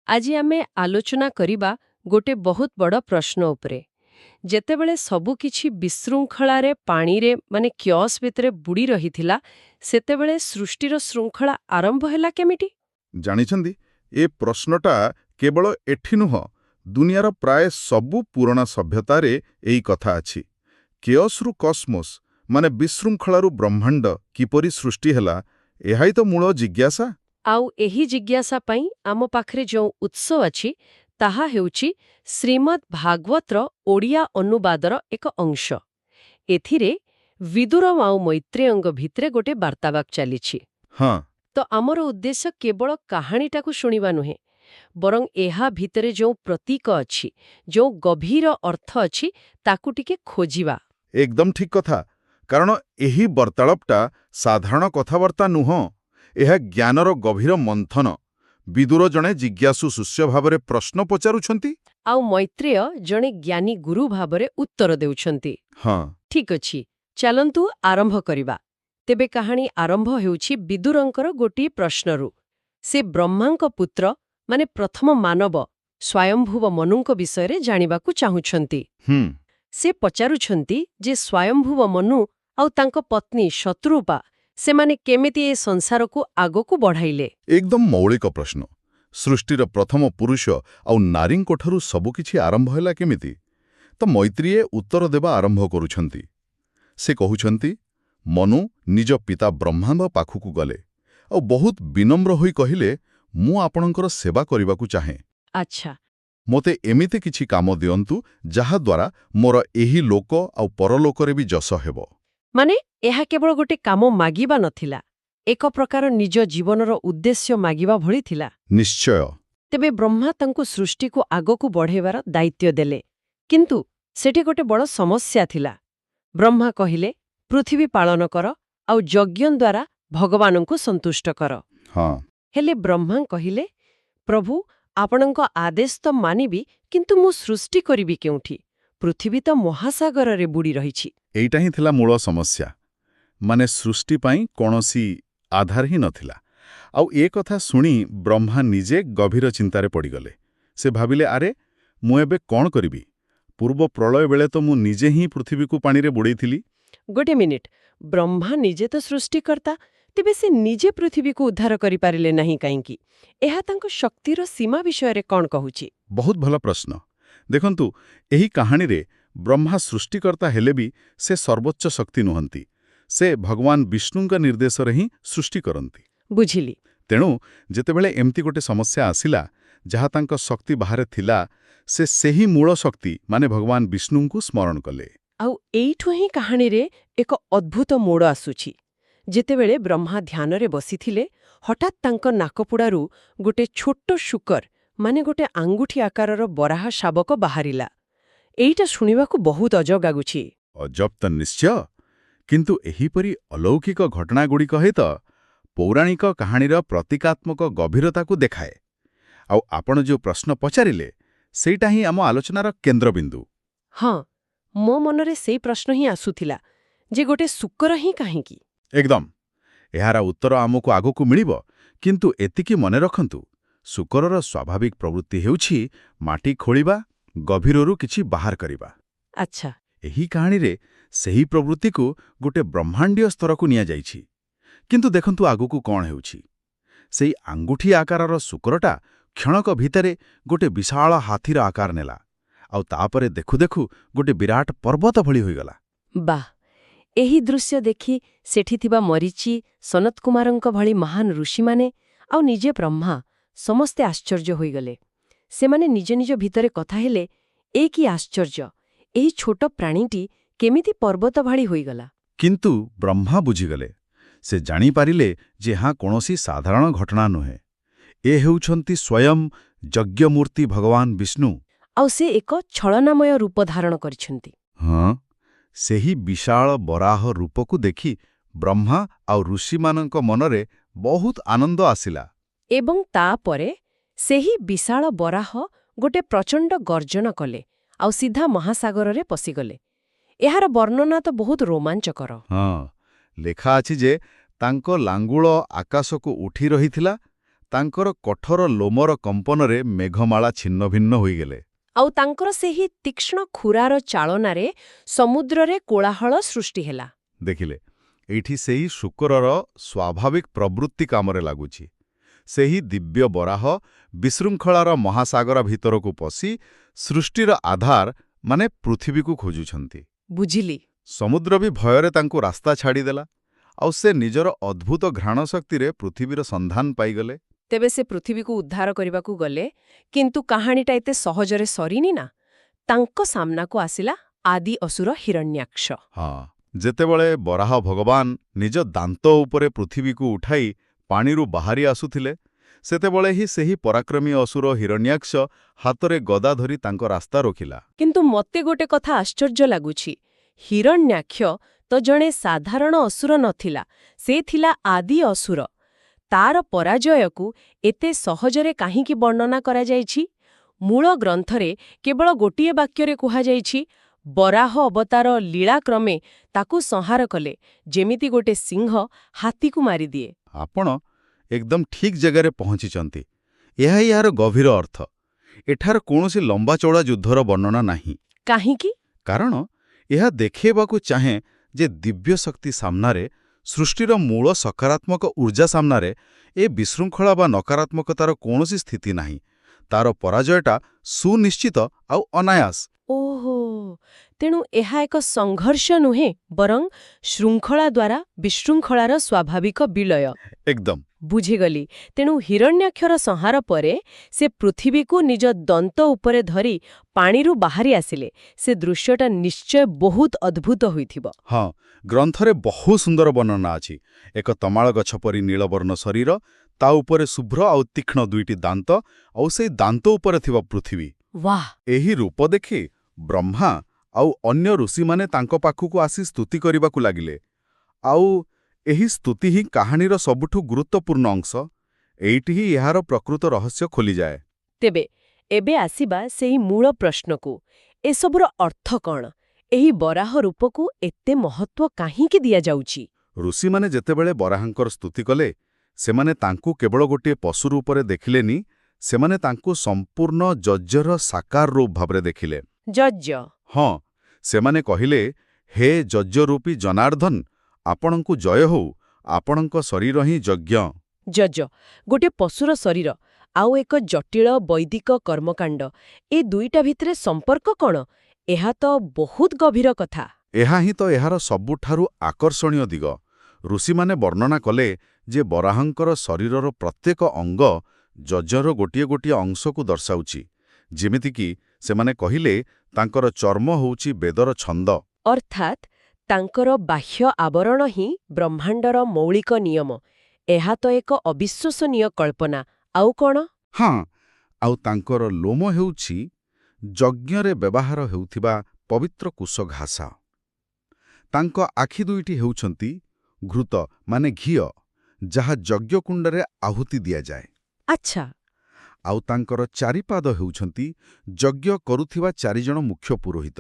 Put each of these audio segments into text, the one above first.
ଆଜି ଆମେ ଆଲୋଚନା କରିବା ଗୋଟେ ବହୁତ ବଡ଼ ପ୍ରଶ୍ନ ଉପରେ। ଯେତେବେଳେ ସବୁକିଛି ବିଶୃଙ୍ଖଳାରେ ପାଣିରେ କିଅସ୍ ଭିତରେ ବୁଡ଼ି ରହିଥିଲା, ସେତେବେଳେ ସୃଷ୍ଟିର ଶୃଙ୍ଖଳା ଆରମ୍ଭ ହେଲା କେମିତି? ଜାଣିଛନ୍ତି, ଏ ପ୍ରଶ୍ନଟା କେବଳ ଏଠି ନୁହଁ, ଦୁନିଆର ପ୍ରାୟ ସବୁ ପୁରୁଣା ସଭ୍ୟତାରେ ଏଇ କଥା ଅଛି। କେୟସ୍ରୁ କସ୍ମୋସ୍ ମାନେ ବିଶୃଙ୍ଖଳାରୁ ବ୍ରହ୍ମାଣ୍ଡ କିପରି ସୃଷ୍ଟି ହେଲା, ଏହାଇ ତ ମୂଳ ଜିଜ୍ଞାସା। ଆଉ ଏହି ଜିଜ୍ଞାସା ପାଇଁ ଆମ ପାଖରେ ଯେଉଁ ଉତ୍ସ ଅଛି, ତାହା ହେଉଛି ଶ୍ରୀମଦ୍ ଭାଗବତର ଓଡ଼ିଆ ଅନୁବାଦର ଏକ ଅଂଶ। ଏଥିରେ ବିଦୁର ଆଉ ମୈତ୍ରେୟଙ୍କ ଭିତରେ ଗୋଟେ ବାର୍ତ୍ତାଳାପ ଚାଲିଛି। ହଁ, ତ ଆମର ଉଦ୍ଦେଶ୍ୟ କେବଳ କାହାଣୀଟାକୁ ଶୁଣିବା ନୁହେଁ, ବରଂ ଏହା ଭିତରେ ଯେଉଁ ପ୍ରତୀକ ଅଛି, ଯେଉଁ ଗଭୀର ଅର୍ଥ ଅଛି, ତାକୁ ଟିକେ ଖୋଜିବା। ଏକଦମ ଠିକ୍ କଥା। କାରଣ ଏହି ବାର୍ତ୍ତାଳାପଟା ସାଧାରଣ କଥାବାର୍ତ୍ତା ନୁହଁ, ଏହା ଜ୍ଞାନର ଗଭୀର ମନ୍ଥନ। ବିଦୁର ଜଣେ ଜିଜ୍ଞାସୁ ଶିଷ୍ୟ ଭାବରେ ପ୍ରଶ୍ନ ପଚାରୁଛନ୍ତି। ଆଉ ମୈତ୍ରେୟ ଜଣେ ଜ୍ଞାନୀ ଗୁରୁ ଭାବରେ ଉତ୍ତର ଦେଉଛନ୍ତି। ହଁ, ଠିକ୍ ଅଛି, ଚାଲନ୍ତୁ ଆରମ୍ଭ କରିବା। ତେବେ କାହାଣୀ ଆରମ୍ଭ ହେଉଛି ବିଦୁରଙ୍କର ଗୋଟିଏ ପ୍ରଶ୍ନରୁ। ସେ ବ୍ରହ୍ମାଙ୍କ ପୁତ୍ର, ପ୍ରଥମ ମାନବ, ସ୍ୱୟଂଭୁବ ମନୁଙ୍କ ବିଷୟରେ ଜାଣିବାକୁ ଚାହୁଁଛନ୍ତି। ସେ ପଚାରୁଛନ୍ତି ଯେ ସ୍ୱୟଂଭୁବ ମନୁ ଆଉ ତାଙ୍କ ପତ୍ନୀ ଶତ୍ରୁପା ସେମାନେ କେମିତି ଏ ସଂସାରକୁ ଆଗକୁ ବଢ଼ାଇଲେ। ଏକଦମ ମୌଳିକ ପ୍ରଶ୍ନ। ସୃଷ୍ଟିର ପ୍ରଥମ ପୁରୁଷ ଆଉ ନାରୀଙ୍କଠାରୁ ସବୁକିଛି ଆରମ୍ଭ ହେଲା କେମିତି? ତ ମୈତ୍ରେୟ ଉତ୍ତର ଦେବା ଆରମ୍ଭ କରୁଛନ୍ତି। ସେ କହୁଛନ୍ତି, ମନୁ ନିଜ ପିତା ବ୍ରହ୍ମାଙ୍କ ପାଖକୁ ଗଲେ ଆଉ ବହୁତ ବିନମ୍ର ହୋଇ କହିଲେ, ମୁଁ ଆପଣଙ୍କର ସେବା କରିବାକୁ ଚାହେଁ। ଆଚ୍ଛା। ମୋତେ ଏମିତି କିଛି କାମ ଦିଅନ୍ତୁ ଯାହାଦ୍ୱାରା ମୋର ଏହି ଲୋକ ଆଉ ପରଲୋକରେ ବି ଯଶ ହେବ। ଏହା କେବଳ ଗୋଟେ କାମ ମାଗିବା ନଥିଲା, ଏକ ପ୍ରକାର ନିଜ ଜୀବନର ଉଦ୍ଦେଶ୍ୟ ମାଗିବା ଭଳି ଥିଲା। ନିଶ୍ଚୟ। ତେବେ ବ୍ରହ୍ମା ତାଙ୍କୁ ସୃଷ୍ଟିକୁ ଆଗକୁ ବଢ଼ାଇବାର ଦାୟିତ୍ୱ ଦେଲେ। କିନ୍ତୁ ସେଠି ଗୋଟେ ବଡ଼ ସମସ୍ୟା ଥିଲା। ବ୍ରହ୍ମା କହିଲେ, ପୃଥିବୀ ପାଳନ କର ଆଉ ଯଜ୍ଞ ଦ୍ୱାରା ଭଗବାନଙ୍କୁ ସନ୍ତୁଷ୍ଟ କର। ହଁ, ହେଲେ ବ୍ରହ୍ମା କହିଲେ, ପ୍ରଭୁ, ଆପଣଙ୍କ ଆଦେଶ ତ ମାନିବି, କିନ୍ତୁ ମୁଁ ସୃଷ୍ଟି କରିବି କେଉଁଠି? ପୃଥିବୀ ତ ମହାସାଗରରେ ବୁଡ଼ି ରହିଛି। ଏଇଟା ହିଁ ଥିଲା ମୂଳ ସମସ୍ୟା। ସୃଷ୍ଟି ପାଇଁ କୌଣସି ଆଧାର ହିଁ ନଥିଲା। ଆଉ ଏ କଥା ଶୁଣି ବ୍ରହ୍ମା ନିଜେ ଗଭୀର ଚିନ୍ତାରେ ପଡ଼ିଗଲେ। ସେ ଭାବିଲେ, ଆରେ, ମୁଁ ଏବେ କ'ଣ କରିବି? ପୂର୍ବ ପ୍ରଳୟ ବେଳେ ତ ମୁଁ ନିଜେ ହିଁ ପୃଥିବୀକୁ ପାଣିରେ ବୁଡ଼େଇଥିଲି। ଗୋଟେ ମିନିଟ୍, ବ୍ରହ୍ମା ନିଜେ ତ ସୃଷ୍ଟିକର୍ତ୍ତା, ତେବେ ସେ ନିଜେ ପୃଥିବୀକୁ ଉଦ୍ଧାର କରିପାରିଲେ ନାହିଁ କାହିଁକି? ଏହା ତାଙ୍କ ଶକ୍ତିର ସୀମା ବିଷୟରେ କ'ଣ କହୁଛି? ବହୁତ ଭଲ ପ୍ରଶ୍ନ। ଦେଖନ୍ତୁ, ଏହି କାହାଣୀରେ ବ୍ରହ୍ମା ସୃଷ୍ଟିକର୍ତ୍ତା ହେଲେ ବି ସେ ସର୍ବୋଚ୍ଚ ଶକ୍ତି ନୁହନ୍ତି। ସେ ଭଗବାନ ବିଷ୍ଣୁଙ୍କ ନିର୍ଦ୍ଦେଶରେ ହିଁ ସୃଷ୍ଟି କରନ୍ତି। ବୁଝିଲି। ତେଣୁ ଯେତେବେଳେ ଏମିତି ଗୋଟେ ସମସ୍ୟା ଆସିଲା, ଯାହା ତାଙ୍କ ଶକ୍ତି ବାହାରେ ଥିଲା, ସେ ସେହି ମୂଳ ଶକ୍ତି ଭଗବାନ ବିଷ୍ଣୁଙ୍କୁ ସ୍ମରଣ କଲେ। ଆଉ ଏଇଠୁ ହିଁ କାହାଣୀରେ ଏକ ଅଦ୍ଭୁତ ମୋଡ଼ ଆସୁଛି। ଯେତେବେଳେ ବ୍ରହ୍ମା ଧ୍ୟାନରେ ବସିଥିଲେ, ହଠାତ୍ ତାଙ୍କ ନାକପୁଡ଼ାରୁ ଗୋଟେ ଛୋଟ ଶୂକର, ଗୋଟେ ଆଙ୍ଗୁଠି ଆକାରର ବରାହ ଶାବକ ବାହାରିଲା। ଏଇଟା ଶୁଣିବାକୁ ବହୁତ ଅଜବ ଲାଗୁଛି। ଅଜବ ତ ନିଶ୍ଚୟ, କିନ୍ତୁ ଏହିପରି ଅଲୌକିକ ଘଟଣାଗୁଡ଼ିକ ହିତ ପୌରାଣିକ କାହାଣୀର ପ୍ରତୀକାତ୍ମକ ଗଭୀରତାକୁ ଦେଖାଏ। ଆଉ ଆପଣ ଯେଉଁ ପ୍ରଶ୍ନ ପଚାରିଲେ, ସେଇଟା ହିଁ ଆମ ଆଲୋଚନାର କେନ୍ଦ୍ରବିନ୍ଦୁ। ହଁ, ମୋ ମନରେ ସେଇ ପ୍ରଶ୍ନ ହିଁ ଆସୁଥିଲା ଯେ ଗୋଟେ ଶୂକର ହିଁ କାହିଁକି? ଏକଦମ। ଏହାର ଉତ୍ତର ଆମକୁ ଆଗକୁ ମିଳିବ, କିନ୍ତୁ ଏତିକି ମନେ ରଖନ୍ତୁ, ଶୂକରର ସ୍ୱାଭାବିକ ପ୍ରବୃତ୍ତି ହେଉଛି ମାଟି ଖୋଳିବା, ଗଭୀରରୁ କିଛି ବାହାର କରିବା। ଆଚ୍ଛା। ଏହି କାହାଣୀରେ ସେହି ପ୍ରବୃତ୍ତିକୁ ଗୋଟେ ବ୍ରହ୍ମାଣ୍ଡୀୟ ସ୍ତରକୁ ନିଆଯାଇଛି। କିନ୍ତୁ ଦେଖନ୍ତୁ ଆଗକୁ କ'ଣ ହେଉଛି। ସେଇ ଆଙ୍ଗୁଠି ଆକାରର ଶୂକରଟା କ୍ଷଣକ ଭିତରେ ଗୋଟେ ବିଶାଳ ହାତୀର ଆକାର ନେଲା, ଆଉ ତାପରେ ଦେଖୁ ଦେଖୁ ଗୋଟେ ବିରାଟ ପର୍ବତ ଭଳି ହୋଇଗଲା। ବାଃ! ଏହି ଦୃଶ୍ୟ ଦେଖି ସେଠି ଥିବା ମରିଚି, ସନତ କୁମାରଙ୍କ ଭଳି ମହାନ ଋଷିମାନେ ଆଉ ନିଜେ ବ୍ରହ୍ମା ସମସ୍ତେ ଆଶ୍ଚର୍ଯ୍ୟ ହୋଇଗଲେ। ସେମାନେ ନିଜ ନିଜ ଭିତରେ କଥା ହେଲେ, ଏ କି ଆଶ୍ଚର୍ଯ୍ୟ! ଏହି ଛୋଟ ପ୍ରାଣୀଟି କେମିତି ପର୍ବତ ଭଳି ହୋଇଗଲା? କିନ୍ତୁ ବ୍ରହ୍ମା ବୁଝିଗଲେ। ସେ ଜାଣିପାରିଲେ ଯେ ଏହା କୌଣସି ସାଧାରଣ ଘଟଣା ନୁହେଁ। ଏ ହେଉଛନ୍ତି ସ୍ୱୟଂ ଯଜ୍ଞମୂର୍ତ୍ତି ଭଗବାନ ବିଷ୍ଣୁ। ଆଉ ସେ ଏକ ଛଳନାମୟ ରୂପ ଧାରଣ କରିଛନ୍ତି। ହଁ, ସେହି ବିଶାଳ ବରାହ ରୂପକୁ ଦେଖି ବ୍ରହ୍ମା ଆଉ ଋଷିମାନଙ୍କ ମନରେ ବହୁତ ଆନନ୍ଦ ଆସିଲା। ଏବଂ ତାପରେ ସେହି ବିଶାଳ ବରାହ ଗୋଟେ ପ୍ରଚଣ୍ଡ ଗର୍ଜନ କଲେ ଆଉ ସିଧା ମହାସାଗରରେ ପଶିଗଲେ। ଏହାର ବର୍ଣ୍ଣନା ତ ବହୁତ ରୋମାଞ୍ଚକର। ହଁ, ଲେଖା ଅଛି ଯେ ତାଙ୍କ ଲାଙ୍ଗୁଳ ଆକାଶକୁ ଉଠି ରହିଥିଲା, ତାଙ୍କର କଠୋର ଲୋମର କମ୍ପନରେ ମେଘମାଳା ଛିନ୍ନଭିନ୍ନ ହୋଇଗଲେ। ଆଉ ତାଙ୍କର ସେହି ତୀକ୍ଷ୍ଣ ଖୁରାର ଚାଳନାରେ ସମୁଦ୍ରରେ କୋଳାହଳ ସୃଷ୍ଟି ହେଲା। ଦେଖିଲେ, ଏଇଠି ସେହି ଶୂକରର ସ୍ୱାଭାବିକ ପ୍ରବୃତ୍ତି କାମରେ ଲାଗୁଛି। ସେହି ଦିବ୍ୟ ବରାହ ବିଶୃଙ୍ଖଳାର ମହାସାଗର ଭିତରକୁ ପଶି ସୃଷ୍ଟିର ଆଧାର ମାନେ ପୃଥିବୀକୁ ଖୋଜୁଛନ୍ତି। ବୁଝିଲି। ସମୁଦ୍ର ବି ଭୟରେ ତାଙ୍କୁ ରାସ୍ତା ଛାଡ଼ିଦେଲା, ଆଉ ସେ ନିଜର ଅଦ୍ଭୁତ ଘ୍ରାଣ ଶକ୍ତିରେ ପୃଥିବୀର ସନ୍ଧାନ ପାଇଗଲେ। ତେବେ ସେ ପୃଥିବୀକୁ ଉଦ୍ଧାର କରିବାକୁ ଗଲେ, କିନ୍ତୁ କାହାଣୀଟା ଏତେ ସହଜରେ ସରିନି ନା। ତାଙ୍କ ସାମ୍ନାକୁ ଆସିଲା ଆଦି ଅସୁର ହିରଣ୍ୟାକ୍ଷ। ହଁ, ଯେତେବେଳେ ବରାହ ଭଗବାନ ନିଜ ଦାନ୍ତ ଉପରେ ପୃଥିବୀକୁ ଉଠାଇ ପାଣିରୁ ବାହାରି ଆସୁଥିଲେ, ସେତେବେଳେ ହିଁ ସେହି ପରାକ୍ରମୀ ଅସୁର ହିରଣ୍ୟାକ୍ଷ ହାତରେ ଗଦା ଧରି ତାଙ୍କ ରାସ୍ତା ରୋକିଲା। କିନ୍ତୁ ମୋତେ ଗୋଟେ କଥା ଆଶ୍ଚର୍ଯ୍ୟ ଲାଗୁଛି। ହିରଣ୍ୟାକ୍ଷ ତ ଜଣେ ସାଧାରଣ ଅସୁର ନଥିଲା, ସେ ଥିଲା ଆଦି ଅସୁର। ତାର ପରାଜୟକୁ ଏତେ ସହଜରେ କାହିଁକି ବର୍ଣ୍ଣନା କରାଯାଇଛି? ମୂଳ ଗ୍ରନ୍ଥରେ କେବଳ ଗୋଟିଏ ବାକ୍ୟରେ କୁହାଯାଇଛି, ବରାହ ଅବତାର ଲୀଳାକ୍ରମେ ତାକୁ ସଂହାର କଲେ, ଯେମିତି ଗୋଟେ ସିଂହ ହାତୀକୁ ମାରିଦିଏ। ଆପଣ ଏକଦମ ଠିକ୍ ଜାଗାରେ ପହଞ୍ଚିଛନ୍ତି। ଏହା ହିଁ ଏହାର ଗଭୀର ଅର୍ଥ। ଏଠାର କୌଣସି ଲମ୍ବାଚଉଡ଼ା ଯୁଦ୍ଧର ବର୍ଣ୍ଣନା ନାହିଁ। କାହିଁକି? କାରଣ ଏହା ଦେଖାଇବାକୁ ଚାହେଁ ଯେ ଦିବ୍ୟ ଶକ୍ତି ସାମ୍ନାରେ, ସୃଷ୍ଟିର ମୂଳ ସକାରାତ୍ମକ ଊର୍ଜା ସାମ୍ନାରେ ଏ ବିଶୃଙ୍ଖଳା ବା ନକାରାତ୍ମକତାର କୌଣସି ସ୍ଥିତି ନାହିଁ। ତାର ପରାଜୟଟା ସୁନିଶ୍ଚିତ ଆଉ ଅନାୟାସ। ଓହୋ, ତେଣୁ ଏହା ଏକ ସଂଘର୍ଷ ନୁହେଁ, ବରଂ ଶୃଙ୍ଖଳା ଦ୍ୱାରା ବିଶୃଙ୍ଖଳାର ସ୍ୱାଭାବିକ ବିଲୟ। ଏକଦମ। ବୁଝିଗଲି। ତେଣୁ ହିରଣ୍ୟାକ୍ଷର ସଂହାର ପରେ ସେ ପୃଥିବୀକୁ ନିଜ ଦନ୍ତ ଉପରେ ଧରି ପାଣିରୁ ବାହାରି ଆସିଲେ। ସେ ଦୃଶ୍ୟଟା ନିଶ୍ଚୟ ବହୁତ ଅଦ୍ଭୁତ ହୋଇଥିବ। ହଁ, ଗ୍ରନ୍ଥରେ ବହୁ ସୁନ୍ଦର ବର୍ଣ୍ଣନା ଅଛି। ଏକ ତମାଳ ଗଛ ପରି ନୀଳବର୍ଣ୍ଣ ଶରୀର, ତା ଉପରେ ଶୁଭ୍ର ଆଉ ତୀକ୍ଷ୍ଣ ଦୁଇଟି ଦାନ୍ତ, ଆଉ ସେଇ ଦାନ୍ତ ଉପରେ ଥିବା ପୃଥିବୀ। ବାଃ! ଏହି ରୂପ ଦେଖି ବ୍ରହ୍ମା ଆଉ ଅନ୍ୟ ଋଷିମାନେ ତାଙ୍କ ପାଖକୁ ଆସି ସ୍ତୁତି କରିବାକୁ ଲାଗିଲେ। ଆଉ ଏହି ସ୍ତୁତି ହିଁ କାହାଣୀର ସବୁଠୁ ଗୁରୁତ୍ୱପୂର୍ଣ୍ଣ ଅଂଶ। ଏଇଠି ହିଁ ଏହାର ପ୍ରକୃତ ରହସ୍ୟ ଖୋଲିଯାଏ। ତେବେ ଏବେ ଆସିବା ସେହି ମୂଳ ପ୍ରଶ୍ନକୁ। ଏସବୁର ଅର୍ଥ କ'ଣ? ଏହି ବରାହ ରୂପକୁ ଏତେ ମହତ୍ୱ କାହିଁକି ଦିଆଯାଉଛି? ଋଷିମାନେ ଯେତେବେଳେ ବରାହଙ୍କର ସ୍ତୁତି କଲେ, ସେମାନେ ତାଙ୍କୁ କେବଳ ଗୋଟିଏ ପଶୁ ରୂପରେ ଦେଖିଲେନି, ସେମାନେ ତାଙ୍କୁ ସମ୍ପୂର୍ଣ୍ଣ ଯଜ୍ୟର ସାକାର ରୂପ ଭାବରେ ଦେଖିଲେ। ଯଜ୍ୟ? ହଁ, ସେମାନେ କହିଲେ, ହେ ଯଜ୍ୟରୂପୀ ଜନାର୍ଦ୍ଦନ, ଆପଣଙ୍କୁ ଜୟ ହଉ, ଆପଣଙ୍କ ଶରୀର ହିଁ ଯଜ୍ଞ। ଯଜ, ଗୋଟେ ପଶୁର ଶରୀର, ଆଉ ଏକ ଜଟିଳ ବୈଦିକ କର୍ମକାଣ୍ଡ, ଏ ଦୁଇଟା ଭିତରେ ସମ୍ପର୍କ କ'ଣ? ଏହା ତ ବହୁତ ଗଭୀର କଥା। ଏହା ହିଁ ତ ଏହାର ସବୁଠାରୁ ଆକର୍ଷଣୀୟ ଦିଗ। ଋଷିମାନେ ବର୍ଣ୍ଣନା କଲେ ଯେ ବରାହଙ୍କର ଶରୀରର ପ୍ରତ୍ୟେକ ଅଙ୍ଗ ଯଜ୍ୟର ଗୋଟିଏ ଗୋଟିଏ ଅଂଶକୁ ଦର୍ଶାଉଛି। ଯେମିତିକି ସେମାନେ କହିଲେ, ତାଙ୍କର ଚର୍ମ ହେଉଛି ବେଦର ଛନ୍ଦ। ଅର୍ଥାତ୍ ତାଙ୍କର ବାହ୍ୟ ଆବରଣ ହିଁ ବ୍ରହ୍ମାଣ୍ଡର ମୌଳିକ ନିୟମ। ଏହା ତ ଏକ ଅବିଶ୍ୱସନୀୟ କଳ୍ପନା। ଆଉ କ'ଣ? ହଁ, ଆଉ ତାଙ୍କର ଲୋମ ହେଉଛି ଯଜ୍ଞରେ ବ୍ୟବହାର ହେଉଥିବା ପବିତ୍ର କୁଶଘାସ। ତାଙ୍କ ଆଖି ଦୁଇଟି ହେଉଛନ୍ତି ଘୃତ ମାନେ ଘିଅ, ଯାହା ଯଜ୍ଞକୁଣ୍ଡରେ ଆହୁତି ଦିଆଯାଏ। ଆଚ୍ଛା। ଆଉ ତାଙ୍କର ଚାରିପାଦ ହେଉଛନ୍ତି ଯଜ୍ଞ କରୁଥିବା ଚାରିଜଣ ମୁଖ୍ୟ ପୁରୋହିତ,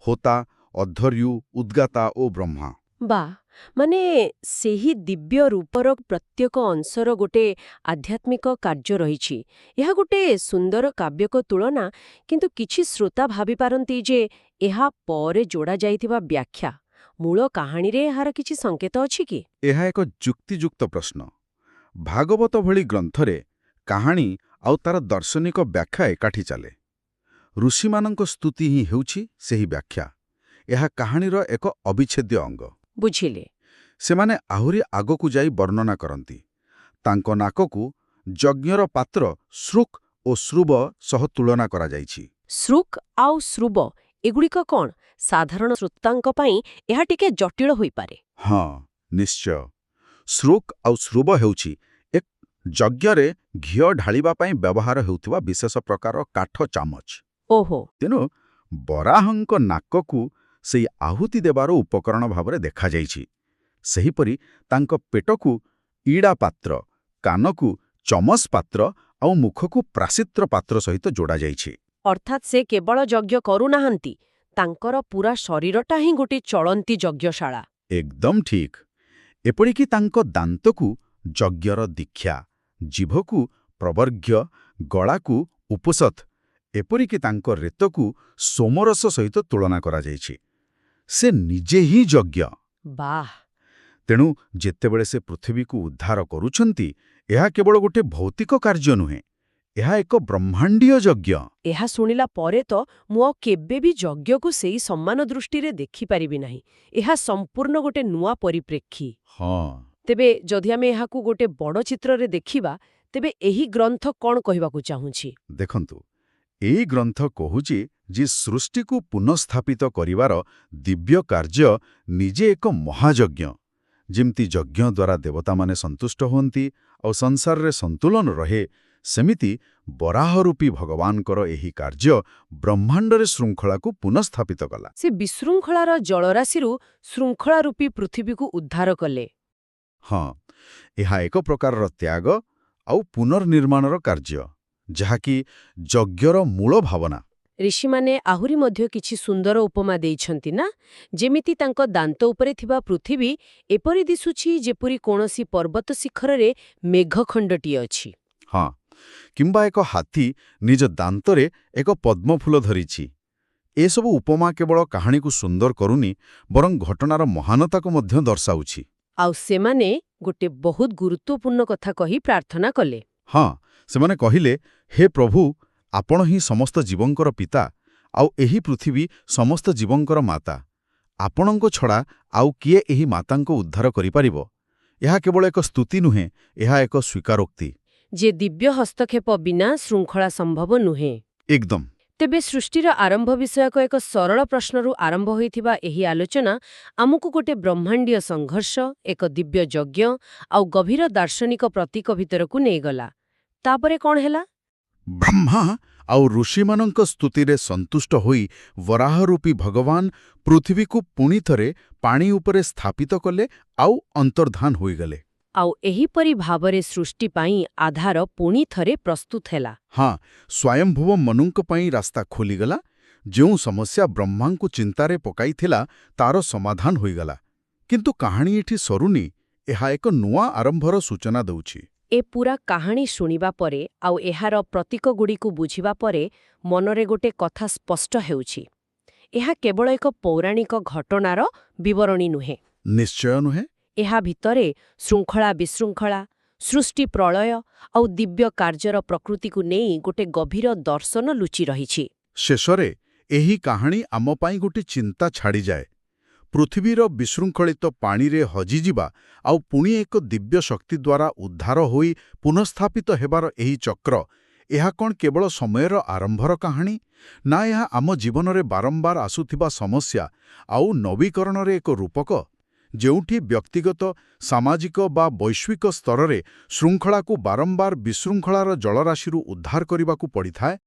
ହୋତା, ଅଧ୍ୱର୍ୟୁ, ଉଦ୍ଗାତା ଓ ବ୍ରହ୍ମା। ବାଃ, ମାନେ ସେହି ଦିବ୍ୟ ରୂପର ପ୍ରତ୍ୟେକ ଅଂଶର ଗୋଟେ ଆଧ୍ୟାତ୍ମିକ କାର୍ଯ୍ୟ ରହିଛି। ଏହା ଗୋଟେ ସୁନ୍ଦର କାବ୍ୟକ ତୁଳନା, କିନ୍ତୁ କିଛି ଶ୍ରୋତା ଭାବିପାରନ୍ତି ଯେ ଏହା ପରେ ଯୋଡ଼ା ଯାଇଥିବା ବ୍ୟାଖ୍ୟା। ମୂଳ କାହାଣୀରେ ଏହାର କିଛି ସଙ୍କେତ ଅଛି କି? ଏହା ଏକ ଯୁକ୍ତିଯୁକ୍ତ ପ୍ରଶ୍ନ। ଭାଗବତ ଭଳି ଗ୍ରନ୍ଥରେ କାହାଣୀ ଆଉ ତାର ଦାର୍ଶନିକ ବ୍ୟାଖ୍ୟା ଏକାଠି ଚାଲେ। ଋଷିମାନଙ୍କ ସ୍ତୁତି ହିଁ ହେଉଛି ସେହି ବ୍ୟାଖ୍ୟା। ଏହା କାହାଣୀର ଏକ ଅବିଚ୍ଛେଦ୍ୟ ଅଙ୍ଗ। ବୁଝିଲେ। ସେମାନେ ଆହୁରି ଆଗକୁ ଯାଇ ବର୍ଣ୍ଣନା କରନ୍ତି, ତାଙ୍କ ନାକକୁ ଯଜ୍ଞର ପାତ୍ର ଶ୍ରୁକ୍ ଓ ଶ୍ରୁବ ସହ ତୁଳନା କରାଯାଇଛି। ଶ୍ରୁକ୍ ଆଉ ଶ୍ରୁବ, ଏଗୁଡ଼ିକ କ'ଣ? ସାଧାରଣ ଶ୍ରୋତାଙ୍କ ପାଇଁ ଏହା ଟିକେ ଜଟିଳ ହୋଇପାରେ। ହଁ, ନିଶ୍ଚୟ। ଶ୍ରୁକ୍ ଆଉ ଶ୍ରୁବ ହେଉଛି ଏକ ଯଜ୍ଞରେ ଘିଅ ଢାଳିବା ପାଇଁ ବ୍ୟବହାର ହେଉଥିବା ବିଶେଷ ପ୍ରକାର କାଠ ଚାମଚ। ଓହୋ। ତେଣୁ ବରାହଙ୍କ ନାକକୁ ସେଇ ଆହୁତି ଦେବାର ଉପକରଣ ଭାବରେ ଦେଖାଯାଇଛି। ସେହିପରି ତାଙ୍କ ପେଟକୁ ଇଡ଼ା ପାତ୍ର, କାନକୁ ଚମସ୍ ପାତ୍ର ଆଉ ମୁଖକୁ ପ୍ରାସିତ୍ର ପାତ୍ର ସହିତ ଯୋଡ଼ାଯାଇଛି। ଅର୍ଥାତ୍ ସେ କେବଳ ଯଜ୍ଞ କରୁନାହାନ୍ତି, ତାଙ୍କର ପୁରା ଶରୀରଟା ହିଁ ଗୋଟେ ଚଳନ୍ତି ଯଜ୍ଞଶାଳା। ଏକଦମ ଠିକ୍। ଏପରିକି ତାଙ୍କ ଦାନ୍ତକୁ ଯଜ୍ଞର ଦୀକ୍ଷା, ଜିଭକୁ ପ୍ରବର୍ଗ୍ୟ, ଗଳାକୁ ଉପସତ୍, ଏପରିକି ତାଙ୍କ ରେତକୁ ସୋମରସ ସହିତ ତୁଳନା କରାଯାଇଛି। ସେ ନିଜେ ହିଁ ଯଜ୍ଞ। ବାଃ! ତେଣୁ ଯେତେବେଳେ ସେ ପୃଥିବୀକୁ ଉଦ୍ଧାର କରୁଛନ୍ତି, ଏହା କେବଳ ଗୋଟେ ଭୌତିକ କାର୍ଯ୍ୟ ନୁହେଁ, ଏହା ଏକ ବ୍ରହ୍ମାଣ୍ଡୀୟ ଯଜ୍ଞ। ଏହା ଶୁଣିଲା ପରେ ତ ମୁଁ ଆଉ କେବେ ବି ଯଜ୍ଞକୁ ସେଇ ସମ୍ମାନ ଦୃଷ୍ଟିରେ ଦେଖିପାରିବି ନାହିଁ। ଏହା ସମ୍ପୂର୍ଣ୍ଣ ଗୋଟେ ନୂଆ ପରିପ୍ରେକ୍ଷୀ। ହଁ, ତେବେ ଯଦି ଆମେ ଏହାକୁ ଗୋଟେ ବଡ଼ ଚିତ୍ରରେ ଦେଖିବା, ତେବେ ଏହି ଗ୍ରନ୍ଥ କ'ଣ କହିବାକୁ ଚାହୁଁଛି? ଦେଖନ୍ତୁ, ଏଇ ଗ୍ରନ୍ଥ କହୁଛି ଯେ ସୃଷ୍ଟିକୁ ପୁନଃସ୍ଥାପିତ କରିବାର ଦିବ୍ୟ କାର୍ଯ୍ୟ ନିଜେ ଏକ ମହାଯଜ୍ଞ। ଯେମିତି ଯଜ୍ଞ ଦ୍ୱାରା ଦେବତାମାନେ ସନ୍ତୁଷ୍ଟ ହୁଅନ୍ତି ଆଉ ସଂସାରରେ ସନ୍ତୁଳନ ରହେ, ସେମିତି ବରାହରୂପୀ ଭଗବାନଙ୍କର ଏହି କାର୍ଯ୍ୟ ବ୍ରହ୍ମାଣ୍ଡରେ ଶୃଙ୍ଖଳାକୁ ପୁନଃସ୍ଥାପିତ କଲା। ସେ ବିଶୃଙ୍ଖଳାର ଜଳରାଶିରୁ ଶୃଙ୍ଖଳା ରୂପୀ ପୃଥିବୀକୁ ଉଦ୍ଧାର କଲେ। ହଁ, ଏହା ଏକ ପ୍ରକାରର ତ୍ୟାଗ ଆଉ ପୁନର୍ନିର୍ମାଣର କାର୍ଯ୍ୟ, ଯାହାକି ଯଜ୍ଞର ମୂଳ ଭାବନା। ଋଷିମାନେ ଆହୁରି ମଧ୍ୟ କିଛି ସୁନ୍ଦର ଉପମା ଦେଇଛନ୍ତି ନା? ଯେମିତି ତାଙ୍କ ଦାନ୍ତ ଉପରେ ଥିବା ପୃଥିବୀ ଏପରି ଦିଶୁଛି ଯେପରି କୌଣସି ପର୍ବତ ଶିଖରରେ ମେଘଖଣ୍ଡଟିଏ ଅଛି। ହଁ, କିମ୍ବା ଏକ ହାତୀ ନିଜ ଦାନ୍ତରେ ଏକ ପଦ୍ମଫୁଲ ଧରିଛି। ଏସବୁ ଉପମା କେବଳ କାହାଣୀକୁ ସୁନ୍ଦର କରୁନି, ବରଂ ଘଟଣାର ମହାନତାକୁ ମଧ୍ୟ ଦର୍ଶାଉଛି। ଆଉ ସେମାନେ ଗୋଟେ ବହୁତ ଗୁରୁତ୍ୱପୂର୍ଣ୍ଣ କଥା କହି ପ୍ରାର୍ଥନା କଲେ। ହଁ, ସେମାନେ କହିଲେ, ହେ ପ୍ରଭୁ, ଆପଣ ହିଁ ସମସ୍ତ ଜୀବଙ୍କର ପିତା, ଆଉ ଏହି ପୃଥିବୀ ସମସ୍ତ ଜୀବଙ୍କର ମାତା। ଆପଣଙ୍କ ଛଡ଼ା ଆଉ କିଏ ଏହି ମାତାଙ୍କ ଉଦ୍ଧାର କରିପାରିବ? ଏହା କେବଳ ଏକ ସ୍ତୁତି ନୁହେଁ, ଏହା ଏକ ସ୍ୱୀକାରୋକ୍ତି ଯେ ଦିବ୍ୟ ହସ୍ତକ୍ଷେପ ବିନା ଶୃଙ୍ଖଳା ସମ୍ଭବ ନୁହେଁ। ଏକଦମ। ତେବେ ସୃଷ୍ଟିର ଆରମ୍ଭ ବିଷୟକ ଏକ ସରଳ ପ୍ରଶ୍ନରୁ ଆରମ୍ଭ ହୋଇଥିବା ଏହି ଆଲୋଚନା ଆମକୁ ଗୋଟେ ବ୍ରହ୍ମାଣ୍ଡୀୟ ସଂଘର୍ଷ, ଏକ ଦିବ୍ୟ ଯଜ୍ଞ ଆଉ ଗଭୀର ଦାର୍ଶନିକ ପ୍ରତୀକ ଭିତରକୁ ନେଇଗଲା। ତାପରେ କ'ଣ ହେଲା? ବ୍ରହ୍ମା ଆଉ ଋଷିମାନଙ୍କ ସ୍ତୁତିରେ ସନ୍ତୁଷ୍ଟ ହୋଇ ବରାହରୂପୀ ଭଗବାନ ପୃଥିବୀକୁ ପୁଣି ଥରେ ପାଣି ଉପରେ ସ୍ଥାପିତ କଲେ ଆଉ ଅନ୍ତର୍ଦ୍ଧାନ ହୋଇଗଲେ। ଆଉ ଏହିପରି ଭାବରେ ସୃଷ୍ଟି ପାଇଁ ଆଧାର ପୁଣି ଥରେ ପ୍ରସ୍ତୁତ ହେଲା। ହଁ, ସ୍ୱୟଂଭୁବ ମନୁଙ୍କ ପାଇଁ ରାସ୍ତା ଖୋଲିଗଲା। ଯେଉଁ ସମସ୍ୟା ବ୍ରହ୍ମାଙ୍କୁ ଚିନ୍ତାରେ ପକାଇଥିଲା, ତାର ସମାଧାନ ହୋଇଗଲା। କିନ୍ତୁ କାହାଣୀ ଏଠି ସରୁନି, ଏହା ଏକ ନୂଆ ଆରମ୍ଭର ସୂଚନା ଦେଉଛି। ଏ ପୂରା କାହାଣୀ ଶୁଣିବା ପରେ ଆଉ ଏହାର ପ୍ରତୀକଗୁଡ଼ିକୁ ବୁଝିବା ପରେ ମନରେ ଗୋଟେ କଥା ସ୍ପଷ୍ଟ ହେଉଛି। ଏହା କେବଳ ଏକ ପୌରାଣିକ ଘଟଣାର ବିବରଣୀ ନୁହେଁ। ନିଶ୍ଚୟ ନୁହେଁ। ଏହା ଭିତରେ ଶୃଙ୍ଖଳା ବିଶୃଙ୍ଖଳା, ସୃଷ୍ଟି ପ୍ରଳୟ ଆଉ ଦିବ୍ୟ କାର୍ଯ୍ୟର ପ୍ରକୃତିକୁ ନେଇ ଗୋଟେ ଗଭୀର ଦର୍ଶନ ଲୁଚି ରହିଛି। ଶେଷରେ ଏହି କାହାଣୀ ଆମ ପାଇଁ ଗୋଟେ ଚିନ୍ତା ଛାଡ଼ିଯାଏ। ପୃଥିବୀର ବିଶୃଙ୍ଖଳିତ ପାଣିରେ ହଜିଯିବା ଆଉ ପୁଣି ଏକ ଦିବ୍ୟ ଶକ୍ତି ଦ୍ୱାରା ଉଦ୍ଧାର ହୋଇ ପୁନଃସ୍ଥାପିତ ହେବାର ଏହି ଚକ୍ର, ଏହା କ'ଣ କେବଳ ସମୟର ଆରମ୍ଭର କାହାଣୀ? ନା ଏହା ଆମ ଜୀବନରେ ବାରମ୍ବାର ଆସୁଥିବା ସମସ୍ୟା ଆଉ ନବୀକରଣରେ ଏକ ରୂପକ? ଯେଉଁଠି ବ୍ୟକ୍ତିଗତ, ସାମାଜିକ ବା ବୈଶ୍ୱିକ ସ୍ତରରେ ଶୃଙ୍ଖଳାକୁ ବାରମ୍ବାର ବିଶୃଙ୍ଖଳାର ଜଳରାଶିରୁ ଉଦ୍ଧାର କରିବାକୁ ପଡ଼ିଥାଏ?